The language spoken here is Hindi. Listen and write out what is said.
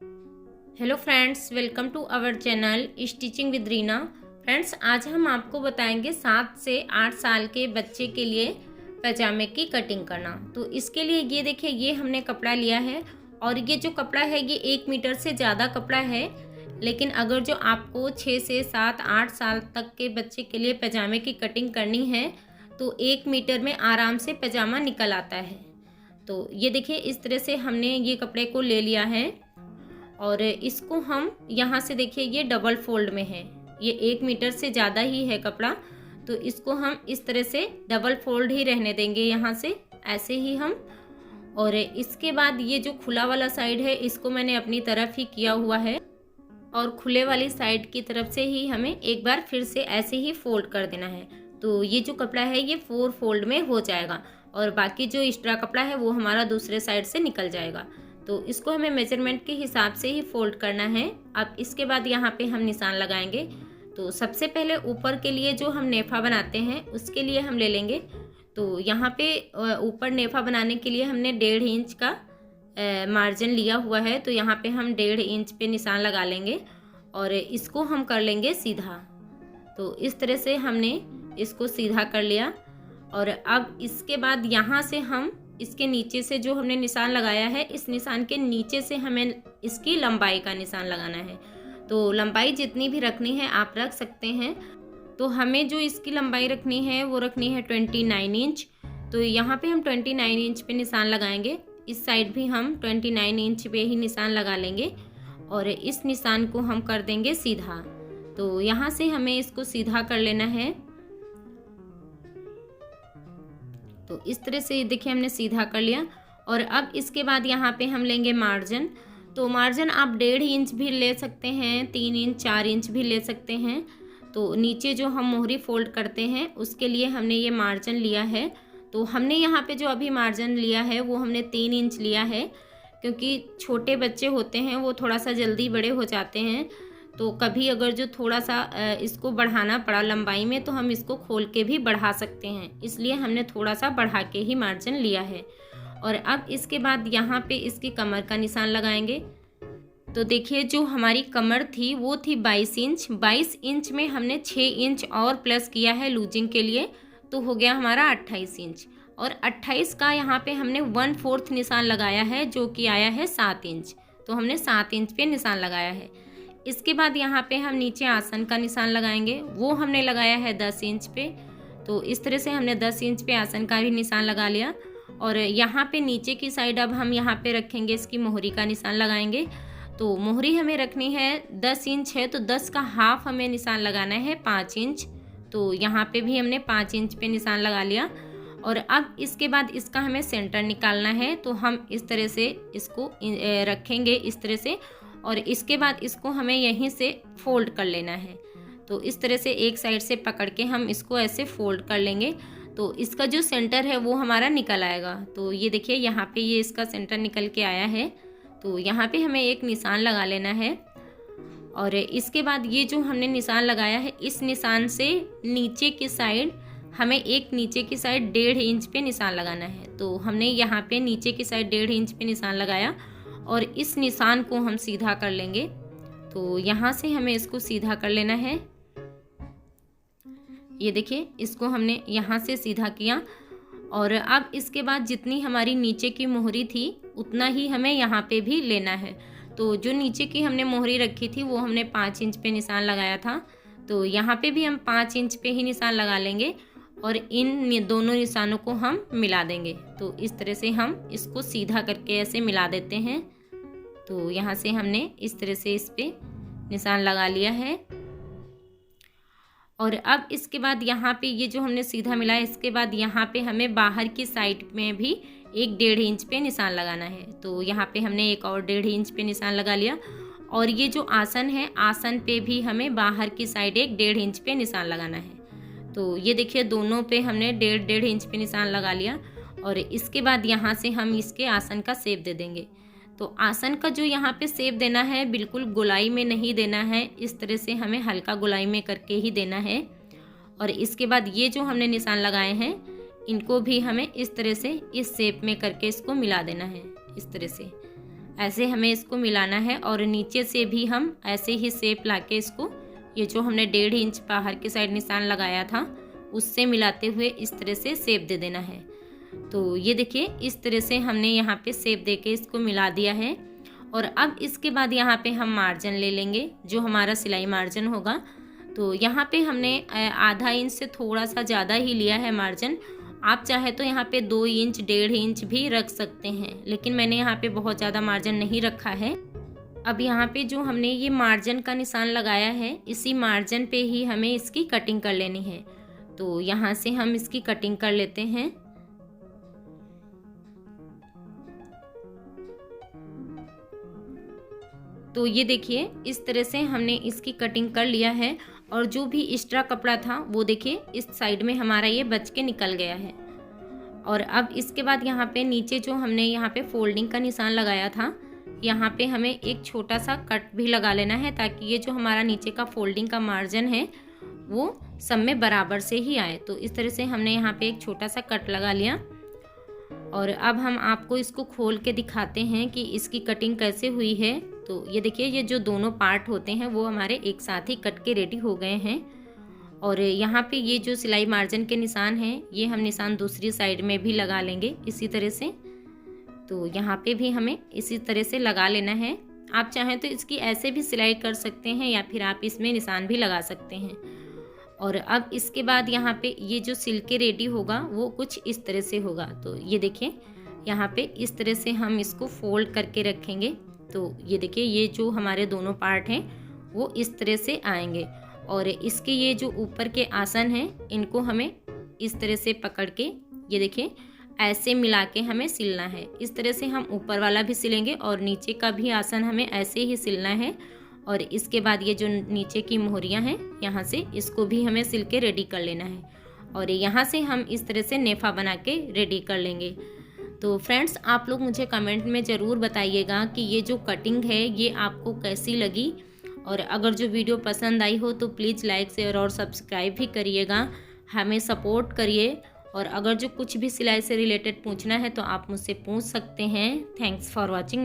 Hello friends, welcome to our channel stitching with Reena. Friends, आज हम आपको बताएंगे 7 से 8 साल के बच्चे के लिए पैजामे की कटिंग करना। तो इसके लिए ये देखिए, ये हमने कपड़ा लिया है और ये जो कपड़ा है ये 1 मीटर से ज़्यादा कपड़ा है। लेकिन अगर जो आपको 6 से 7 8 साल तक के बच्चे के लिए पैजामे की कटिंग करनी है तो 1 मीटर में आराम से पैजामा निकल आता है। तो ये देखिए, इस तरह से हमने ये कपड़े को ले लिया है और इसको हम यहाँ से देखिए, ये डबल फोल्ड में है, ये 1 मीटर से ज़्यादा ही है कपड़ा। तो इसको हम इस तरह से डबल फोल्ड ही रहने देंगे, यहाँ से ऐसे ही हम। और इसके बाद ये जो खुला वाला साइड है इसको मैंने अपनी तरफ ही किया हुआ है और खुले वाली साइड की तरफ से ही हमें एक बार फिर से ऐसे ही फोल्ड कर देना है। तो ये जो कपड़ा है ये 4 फोल्ड में हो जाएगा और बाकी जो एक्स्ट्रा कपड़ा है वो हमारा दूसरे साइड से निकल जाएगा। तो इसको हमें मेजरमेंट के हिसाब से ही फोल्ड करना है। अब इसके बाद यहाँ पे हम निशान लगाएंगे। तो सबसे पहले ऊपर के लिए जो हम नेफा बनाते हैं उसके लिए हम ले लेंगे। तो यहाँ पे ऊपर नेफा बनाने के लिए हमने 1.5 इंच का मार्जिन लिया हुआ है। तो यहाँ पे हम 1.5 इंच पे निशान लगा लेंगे और इसको हम कर लेंगे सीधा। तो इस तरह से हमने इसको सीधा कर लिया और अब इसके बाद यहाँ से हम इसके नीचे से जो हमने निशान लगाया है, इस निशान के नीचे से हमें इसकी लंबाई का निशान लगाना है। तो लंबाई जितनी भी रखनी है आप रख सकते हैं। तो हमें जो इसकी लंबाई रखनी है वो रखनी है 29 इंच। तो यहाँ पे हम 29 इंच पे निशान लगाएंगे। इस साइड भी हम 29 इंच पे ही निशान लगा लेंगे और इस निशान को हम कर देंगे सीधा। तो यहाँ से हमें इसको सीधा कर लेना है। तो इस तरह से देखिए हमने सीधा कर लिया और अब इसके बाद यहाँ पे हम लेंगे मार्जिन। तो मार्जिन आप 1.5 इंच भी ले सकते हैं, 3 इंच 4 इंच भी ले सकते हैं। तो नीचे जो हम मोहरी फोल्ड करते हैं उसके लिए हमने ये मार्जिन लिया है। तो हमने यहाँ पे जो अभी मार्जिन लिया है वो हमने 3 इंच लिया है, क्योंकि छोटे बच्चे होते हैं वो थोड़ा सा जल्दी बड़े हो जाते हैं। तो कभी अगर जो थोड़ा सा इसको बढ़ाना पड़ा लंबाई में तो हम इसको खोल के भी बढ़ा सकते हैं, इसलिए हमने थोड़ा सा बढ़ा के ही मार्जिन लिया है। और अब इसके बाद यहाँ पे इसकी कमर का निशान लगाएंगे। तो देखिए, जो हमारी कमर थी वो थी 22 इंच। 22 इंच में हमने 6 इंच और प्लस किया है लूजिंग के लिए, तो हो गया हमारा 28 इंच। और 28 का यहाँ पे हमने 1/4 निशान लगाया है जो कि आया है 7 इंच। तो हमने 7 इंच पे निशान लगाया है। इसके बाद यहाँ पे हम नीचे आसन का निशान लगाएंगे, वो हमने लगाया है 10 इंच पे। तो इस तरह से हमने 10 इंच पे आसन का भी निशान लगा लिया। और यहाँ पे नीचे की साइड अब हम यहाँ पे रखेंगे, इसकी मोहरी का निशान लगाएंगे। तो मोहरी हमें रखनी है 10 इंच है, तो 10 का हाफ हमें निशान लगाना है 5 इंच। तो यहाँ पे भी हमने 5 इंच पे निशान लगा लिया। और अब इसके बाद इसका हमें सेंटर निकालना है। तो हम इस तरह से इसको रखेंगे इस तरह से, और इसके बाद इसको हमें यहीं से फोल्ड कर लेना है। तो इस तरह से एक साइड से पकड़ के हम इसको ऐसे फोल्ड कर लेंगे। तो इसका जो सेंटर है वो हमारा निकल आएगा। तो ये देखिए, यहाँ पे ये इसका सेंटर निकल के आया है। तो यहाँ पे हमें एक निशान लगा लेना है और इसके बाद ये जो हमने निशान लगाया है इस निशान से नीचे की साइड हमें एक नीचे की साइड 1.5 इंच पे निशान लगाना है। तो हमने यहाँ पे नीचे की साइड 1.5 इंच पे निशान लगाया और इस निशान को हम सीधा कर लेंगे। तो यहाँ से हमें इसको सीधा कर लेना है। ये देखिए, इसको हमने यहाँ से सीधा किया और अब इसके बाद जितनी हमारी नीचे की मोहरी थी उतना ही हमें यहाँ पे भी लेना है। तो जो नीचे की हमने मोहरी रखी थी वो हमने 5 इंच पे निशान लगाया था। तो यहाँ पे भी हम 5 इंच पे ही निशान लगा लेंगे और इन दोनों निशानों को हम मिला देंगे। तो इस तरह से हम इसको सीधा करके ऐसे मिला देते हैं। तो यहाँ से हमने इस तरह से इस पे निशान लगा लिया है। और अब इसके बाद यहाँ पे ये जो हमने सीधा मिलाया, इसके बाद यहाँ पे हमें बाहर की साइड में भी एक 1.5 इंच पे निशान लगाना है। तो यहाँ पे हमने एक और 1.5 इंच पे निशान लगा लिया। और ये जो आसन है, आसन पे भी हमें बाहर की साइड एक 1.5 इंच पे निशान लगाना है। तो ये देखिए, दोनों पे हमने 1.5 इंच पे निशान लगा लिया। और इसके बाद यहाँ से हम इसके आसन का शेप दे देंगे। तो आसन का जो यहाँ पे शेप देना है बिल्कुल गोलाई में नहीं देना है, इस तरह से हमें हल्का गोलाई में करके ही देना है। और इसके बाद ये जो हमने निशान लगाए हैं इनको भी हमें इस तरह से इस शेप में करके इसको मिला देना है, इस तरह से। ऐसे हमें इसको मिलाना है और नीचे से भी हम ऐसे ही शेप लाके इसको, ये जो हमने 1.5 इंच बाहर की साइड निशान लगाया था उससे मिलाते हुए इस तरह से शेप दे देना है। तो ये देखिए इस तरह से हमने यहाँ पे शेप देके इसको मिला दिया है। और अब इसके बाद यहाँ पे हम मार्जिन ले लेंगे, जो हमारा सिलाई मार्जिन होगा। तो यहाँ पे हमने आधा इंच से थोड़ा सा ज़्यादा ही लिया है मार्जिन। आप चाहे तो यहाँ पे 2 इंच 1.5 इंच भी रख सकते हैं, लेकिन मैंने यहाँ पे बहुत ज़्यादा मार्जिन नहीं रखा है। अब यहाँ पे जो हमने ये मार्जिन का निशान लगाया है, इसी मार्जिन पे ही हमें इसकी कटिंग कर लेनी है। तो यहाँ से हम इसकी कटिंग कर लेते हैं। तो ये देखिए इस तरह से हमने इसकी कटिंग कर लिया है। और जो भी एक्स्ट्रा कपड़ा था वो देखिए इस साइड में हमारा ये बच के निकल गया है। और अब इसके बाद यहाँ पे नीचे जो हमने यहाँ पे फोल्डिंग का निशान लगाया था, यहाँ पे हमें एक छोटा सा कट भी लगा लेना है, ताकि ये जो हमारा नीचे का फोल्डिंग का मार्जिन है वो सब में बराबर से ही आए। तो इस तरह से हमने यहाँ पे एक छोटा सा कट लगा लिया। और अब हम आपको इसको खोल के दिखाते हैं कि इसकी कटिंग कैसे हुई है। तो ये देखिए ये जो दोनों पार्ट होते हैं वो हमारे एक साथ ही कट के रेडी हो गए हैं। और यहाँ पे ये जो सिलाई मार्जिन के निशान हैं, ये हम निशान दूसरी साइड में भी लगा लेंगे इसी तरह से। तो यहाँ पे भी हमें इसी तरह से लगा लेना है। आप चाहें तो इसकी ऐसे भी सिलाई कर सकते हैं या फिर आप इसमें निशान भी लगा सकते हैं। और अब इसके बाद यहाँ पे ये जो सिल्के रेडी होगा वो कुछ इस तरह से होगा। तो ये देखिए यहाँ पे इस तरह से हम इसको फोल्ड करके रखेंगे। तो ये देखिए ये जो हमारे दोनों पार्ट हैं वो इस तरह से आएंगे। और इसके ये जो ऊपर के आसन हैं इनको हमें इस तरह से पकड़ के, ये देखिए ऐसे मिला के हमें सिलना है। इस तरह से हम ऊपर वाला भी सिलेंगे और नीचे का भी आसन हमें ऐसे ही सिलना है। और इसके बाद ये जो नीचे की मोहरियाँ हैं यहाँ से इसको भी हमें सिल के रेडी कर लेना है। और यहाँ से हम इस तरह से नेफा बना के रेडी कर लेंगे। तो फ्रेंड्स आप लोग मुझे कमेंट में ज़रूर बताइएगा कि ये जो कटिंग है ये आपको कैसी लगी। और अगर जो वीडियो पसंद आई हो तो प्लीज़ लाइक शेयर और सब्सक्राइब भी करिएगा, हमें सपोर्ट करिए। और अगर जो कुछ भी सिलाई से रिलेटेड पूछना है तो आप मुझसे पूछ सकते हैं। Thanks for watching.